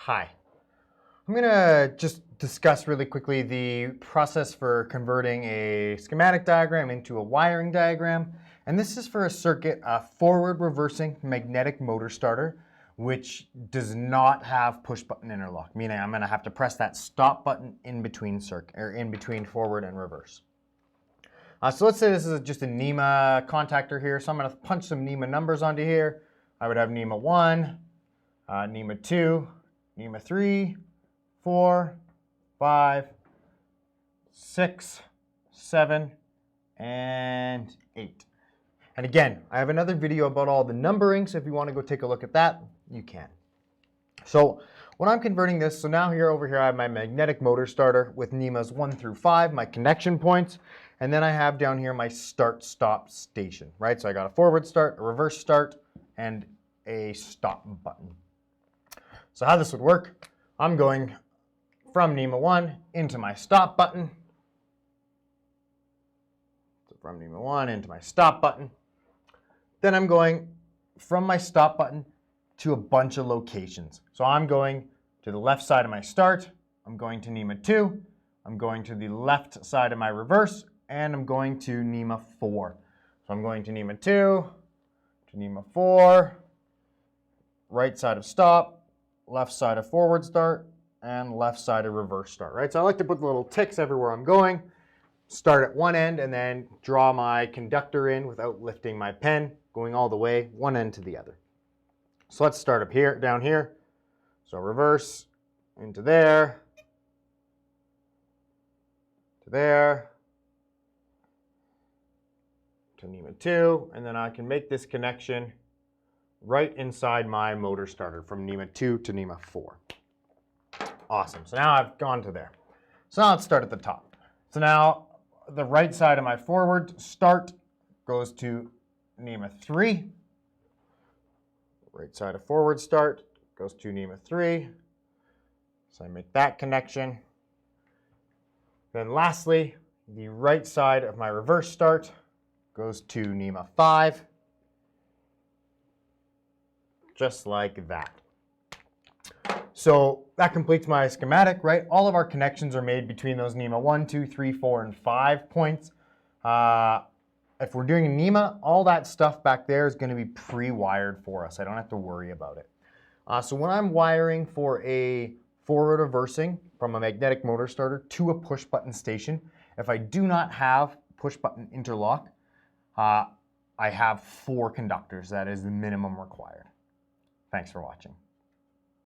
Hi. I'm going to just discuss really quickly the process for converting a schematic diagram into a wiring diagram. And this is for a circuit, a forward reversing magnetic motor starter, which does not have push button interlock, meaning I'm going to have to press that stop button in between forward and reverse. So let's say this is just a NEMA contactor here. So I'm going to punch some NEMA numbers onto here. I would have NEMA 1, NEMA 2, NEMA 3, 4, 5, 6, 7, and 8. And again, I have another video about all the numbering, so if you want to go take a look at that, you can. So when I'm converting this, so now over here I have my magnetic motor starter with NEMAs 1 through 5, my connection points, and then I have down here my start-stop station, right? So I got a forward start, a reverse start, and a stop button. So how this would work, I'm going from NEMA 1 into my stop button. So from NEMA 1 into my stop button. Then I'm going from my stop button to a bunch of locations. So I'm going to the left side of my start, I'm going to NEMA 2, I'm going to the left side of my reverse, and I'm going to NEMA 4. So I'm going to NEMA 2, to NEMA 4, right side of stop, left side of forward start, and left side of reverse start, right? So I like to put the little ticks everywhere I'm going, start at one end, and then draw my conductor in without lifting my pen, going all the way one end to the other. So let's start up here, down here. So reverse into there, to there, to NEMA 2, and then I can make this connection right inside my motor starter from NEMA 2 to NEMA 4. Awesome. So now I've gone to there. So now let's start at the top. So now the right side of my forward start goes to NEMA 3. Right side of forward start goes to NEMA 3. So I make that connection. Then lastly, the right side of my reverse start goes to NEMA 5. Just like that. So that completes my schematic, right? All of our connections are made between those NEMA 1, 2, 3, 4, and 5 points. If we're doing a NEMA, all that stuff back there is going to be pre-wired for us. I don't have to worry about it. So when I'm wiring for a forward reversing from a magnetic motor starter to a push button station, if I do not have push button interlock, I have 4 conductors. That is the minimum required. Thanks for watching.